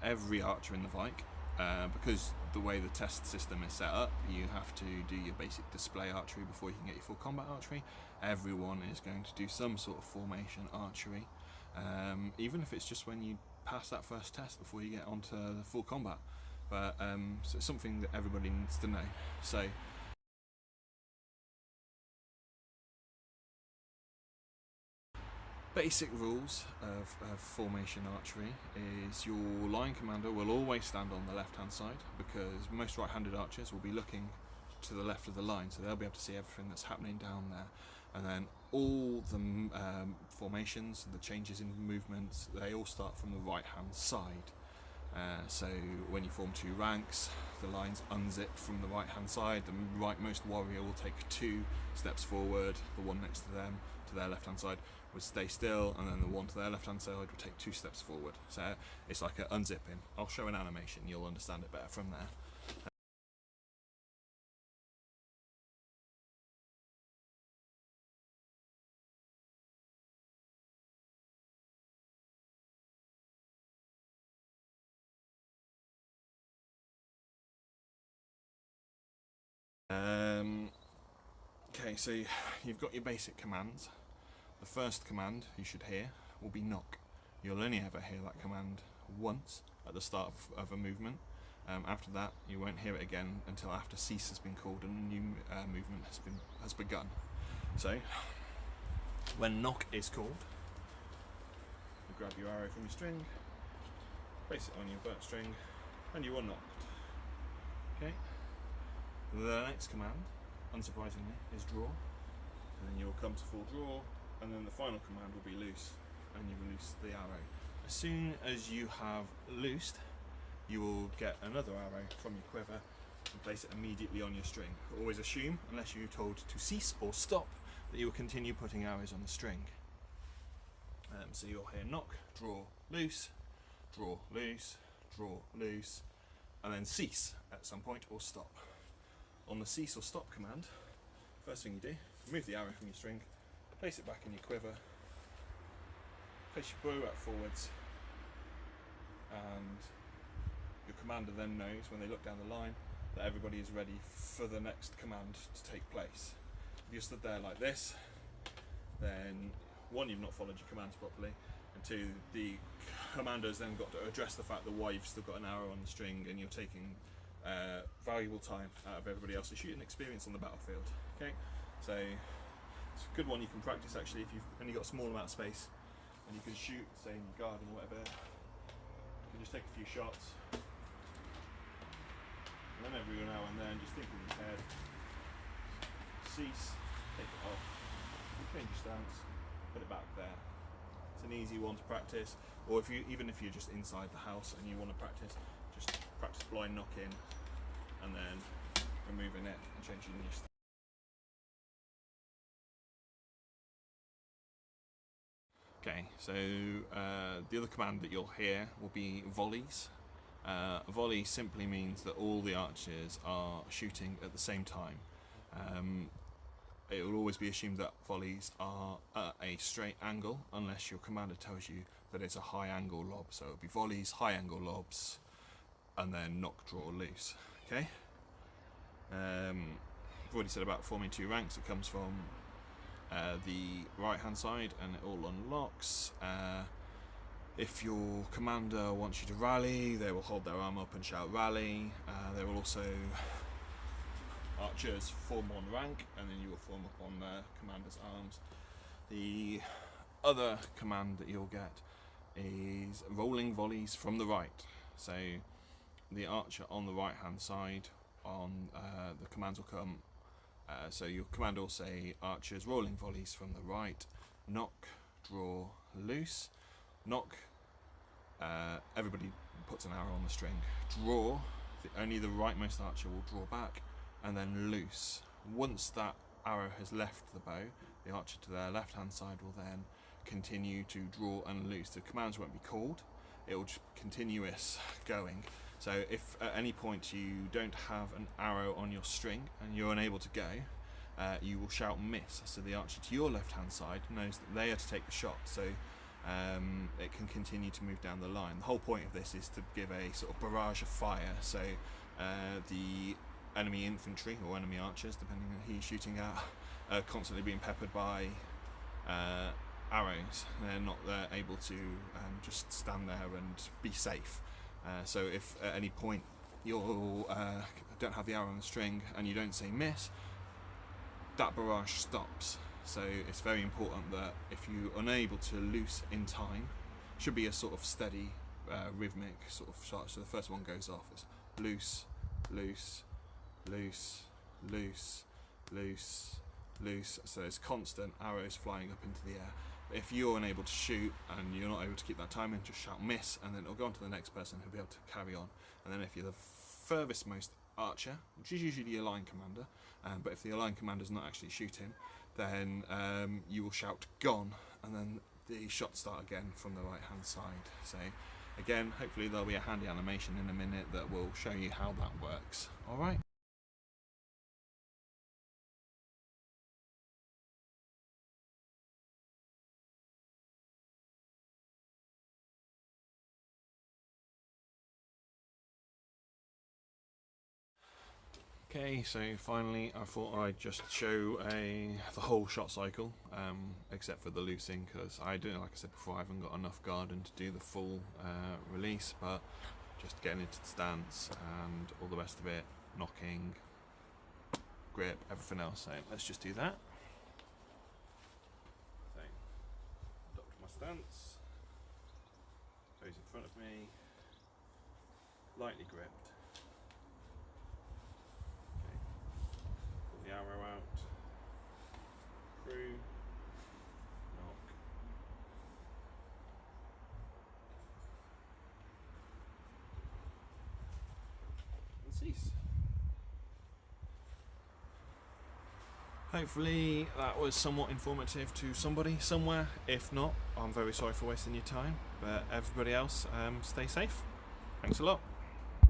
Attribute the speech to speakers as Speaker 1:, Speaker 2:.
Speaker 1: every archer in the Vike, because the way the test system is set up, you have to do your basic display archery before you can get your full combat archery. Everyone is going to do some sort of formation archery, even if it's just when you pass that first test before you get onto the full combat. But so it's something that everybody needs to know. So basic rules of formation archery is your line commander will always stand on the left hand side, because most right-handed archers will be looking to the left of the line, so they'll be able to see everything that's happening down there. And then all the formations and the changes in movements, they all start from the right hand side. So when you form two ranks, the lines unzip from the right hand side. The rightmost warrior will take 2 steps forward, the one next to them to their left hand side would stay still, and then the one to their left hand side would take 2 steps forward. So it's like an unzipping. I'll show an animation, you'll understand it better from there. Okay, so you've got your basic commands. The first command you should hear will be knock. You'll only ever hear that command once at the start of a movement. After that, you won't hear it again until after cease has been called and a new movement has begun. So, when knock is called, you grab your arrow from your string, place it on your bow string, and you are knocked. Okay. The next command, unsurprisingly, is draw, and then you'll come to full draw, and then the final command will be loose, and you release the arrow. As soon as you have loosed, you will get another arrow from your quiver and place it immediately on your string. Always assume, unless you're told to cease or stop, that you will continue putting arrows on the string. So you'll hear knock, draw, loose, draw, loose, draw, loose, and then cease at some point or stop. On the cease or stop command, first thing you do, remove the arrow from your string, place it back in your quiver, place your bow out forwards, and your commander then knows when they look down the line that everybody is ready for the next command to take place. If you're stood there like this, then 1, you've not followed your commands properly, and 2, the commander's then got to address the fact that why you've still got an arrow on the string and you're taking valuable time out of everybody else's shooting experience on the battlefield. Okay, so it's a good one you can practice actually if you've only got a small amount of space and you can shoot, say in your garden or whatever. You can just take a few shots, and then every now and then just think in your head, cease, take it off, change your stance, put it back there. It's an easy one to practice, or even if you're just inside the house and you want to practice, just practice blind knocking and then removing it and changing your stance. Okay, so the other command that you'll hear will be volleys. A volley simply means that all the archers are shooting at the same time. It will always be assumed that volleys are at a straight angle unless your commander tells you that it's a high angle lob. So it'll be volleys, high angle lobs, and then knock, draw, loose. Okay. I've already said about forming 2 ranks. It comes from the right hand side and it all unlocks. If your commander wants you to rally, they will hold their arm up and shout rally. They will also, archers form 1 rank and then you will form up on the commander's arms. The other command that you'll get is rolling volleys from the right. So the archer on the right hand side, on the commands will come, so your command will say archers rolling volleys from the right, knock, draw, loose. Knock, everybody puts an arrow on the string. Draw, only the rightmost archer will draw back, and then loose. Once that arrow has left the bow, the archer to their left hand side will then continue to draw and loose. The commands won't be called, it will just continuous going. So if at any point you don't have an arrow on your string and you're unable to go, you will shout miss. So the archer to your left hand side knows that they are to take the shot. So it can continue to move down the line. The whole point of this is to give a sort of barrage of fire, so the enemy infantry or enemy archers, depending on who you're shooting at, are constantly being peppered by arrows. They're able to just stand there and be safe. So if at any point you don't have the arrow on the string and you don't say miss, that barrage stops. So it's very important that if you're unable to loose in time, should be a sort of steady rhythmic sort of shot. So the first one goes off, it's loose, loose, loose, loose, loose, loose. So it's constant arrows flying up into the air. But if you're unable to shoot and you're not able to keep that timing, just shout miss, and then it'll go on to the next person who'll be able to carry on. And then if you're the furthest most archer, which is usually your line commander, but if the line commander's not actually shooting, then you will shout gone, and then the shots start again from the right hand side. So again, hopefully there'll be a handy animation in a minute that will show you how that works. Alright. Okay, so finally I thought I'd just show the whole shot cycle, except for the loosing, because like I said before, I haven't got enough garden to do the full release, but just getting into the stance and all the rest of it, knocking, grip, everything else. So let's just do that. So, adopt my stance, goes in front of me, lightly gripped. The arrow out, through, knock, and cease. Hopefully that was somewhat informative to somebody somewhere. If not, I'm very sorry for wasting your time, but everybody else, stay safe. Thanks a lot.